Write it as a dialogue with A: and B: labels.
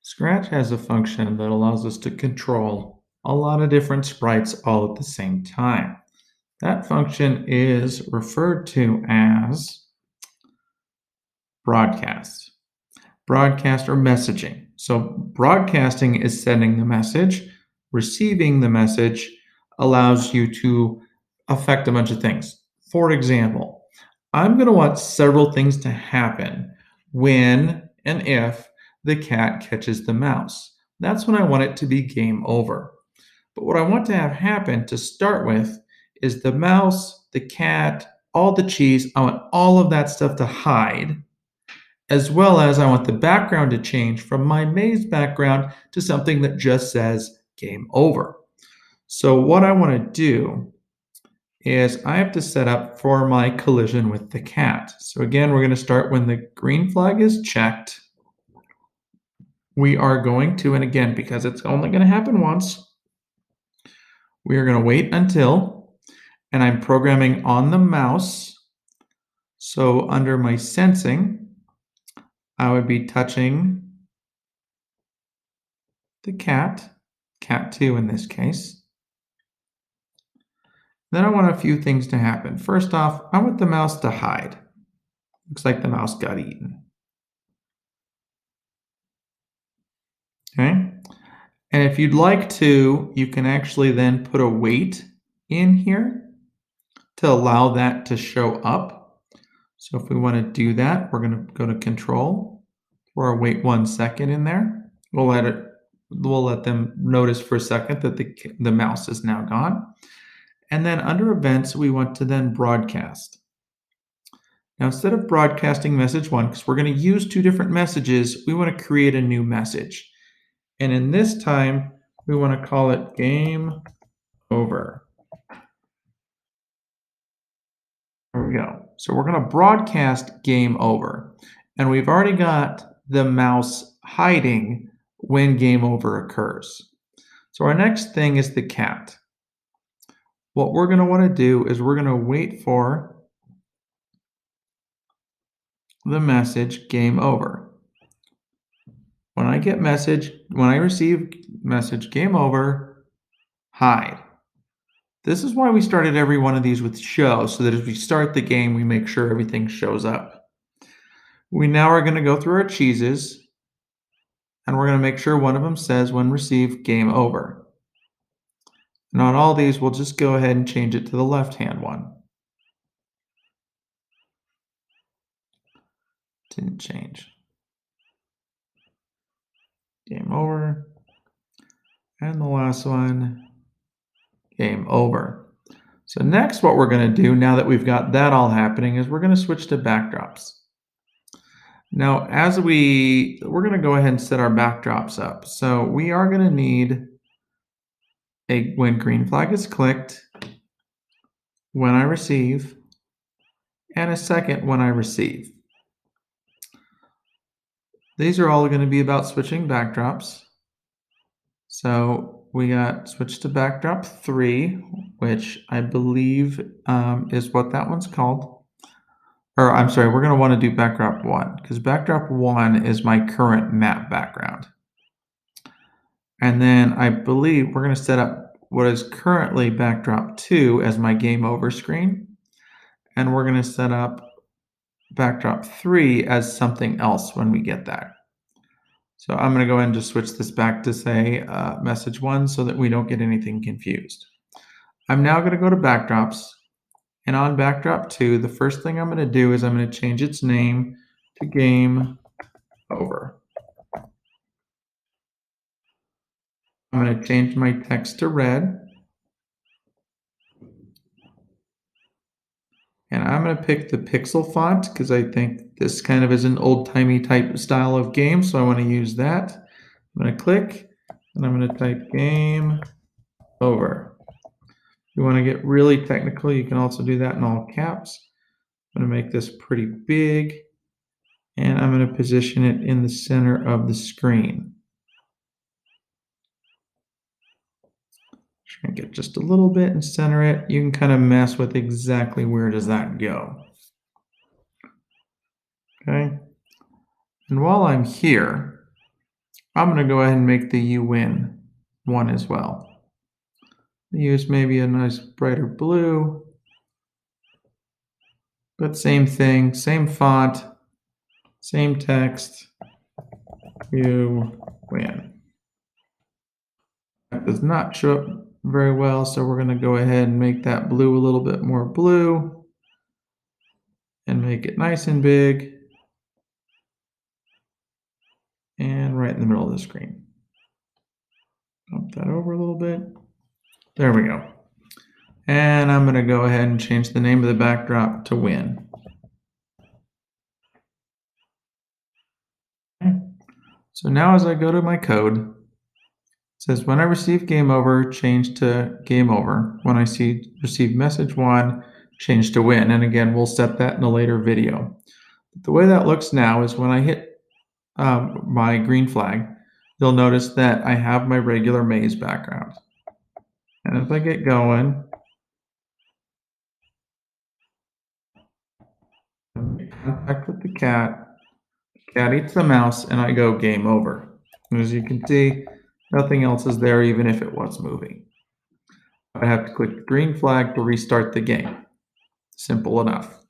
A: Scratch has a function that allows us to control a lot of different sprites all at the same time. That function is referred to as broadcast. Broadcast or messaging. So, broadcasting is sending the message, receiving the message allows you to affect a bunch of things. For example, I'm going to want several things to happen when and if the cat catches the mouse. That's when I want it to be game over. But what I want to have happen to start with is the mouse, the cat, all the cheese. I want all of that stuff to hide, as well as I want the background to change from my maze background to something that just says game over. So what I want to do is I have to set up for my collision with the cat. So again, we're going to start when the green flag is checked. We are going to, and again, because it's only going to happen once, we are going to wait until, and I'm programming on the mouse. So under my sensing, I would be touching the cat 2 in this case. Then I want a few things to happen. First off, I want the mouse to hide. Looks like the mouse got eaten. Okay. And if you'd like to, you can actually then put a wait in here to allow that to show up. So if we want to do that, we're going to go to control or wait 1 second in there. We'll let them notice for a second that the mouse is now gone. And then under events, we want to then broadcast. Now, instead of broadcasting message 1, because we're going to use 2 different messages, we want to create a new message. And in this time, we want to call it game over. There we go. So we're going to broadcast game over. And we've already got the mouse hiding when game over occurs. So our next thing is the cat. What we're going to want to do is we're going to wait for the message game over. When I receive message game over, hide. This is why we started every one of these with show, so that as we start the game, we make sure everything shows up. We now are going to go through our cheeses, and we're going to make sure one of them says when received game over. And on all these, we'll just go ahead and change it to the left-hand one. Didn't change. Game over. And the last one, game over. So next what we're going to do, now that we've got that all happening, is we're going to switch to backdrops. Now, we're going to go ahead and set our backdrops up. So we are going to need when green flag is clicked, when I receive, and a second when I receive. These are all going to be about switching backdrops. So we got switch to backdrop 3, which I believe is what that one's called. Or I'm sorry, we're going to want to do backdrop 1 because backdrop 1 is my current map background. And then I believe we're going to set up what is currently backdrop 2 as my game over screen. And we're going to set up backdrop 3 as something else when we get that. So I'm going to go ahead and just switch this back to say message 1 so that we don't get anything confused. I'm now going to go to backdrops. And on backdrop 2, the first thing I'm going to do is I'm going to change its name to game over. I'm going to change my text to red. And I'm going to pick the pixel font because I think this kind of is an old-timey type style of game, so I want to use that. I'm going to click, and I'm going to type game over. If you want to get really technical, you can also do that in all caps. I'm going to make this pretty big, and I'm going to position it in the center of the screen. Shrink it just a little bit and center it. You can kind of mess with exactly where does that go. Okay. And while I'm here, I'm going to go ahead and make the "you win" one as well. Use maybe a nice brighter blue, but same thing, same font, same text. You win. That does not show up very well, so we're going to go ahead and make that blue a little bit more blue and make it nice and big and right in the middle of the screen. Bump that over a little bit. There we go. And I'm going to go ahead and change the name of the backdrop to "win." Okay. So now as I go to my code, it says when I receive game over, change to game over. When I receive message 1, change to win. And again, we'll set that in a later video. But the way that looks now is when I hit my green flag, you'll notice that I have my regular maze background. And if I get going, I make contact with the cat eats the mouse, and I go game over. And as you can see, nothing else is there even if it was moving. I have to click the green flag to restart the game. Simple enough.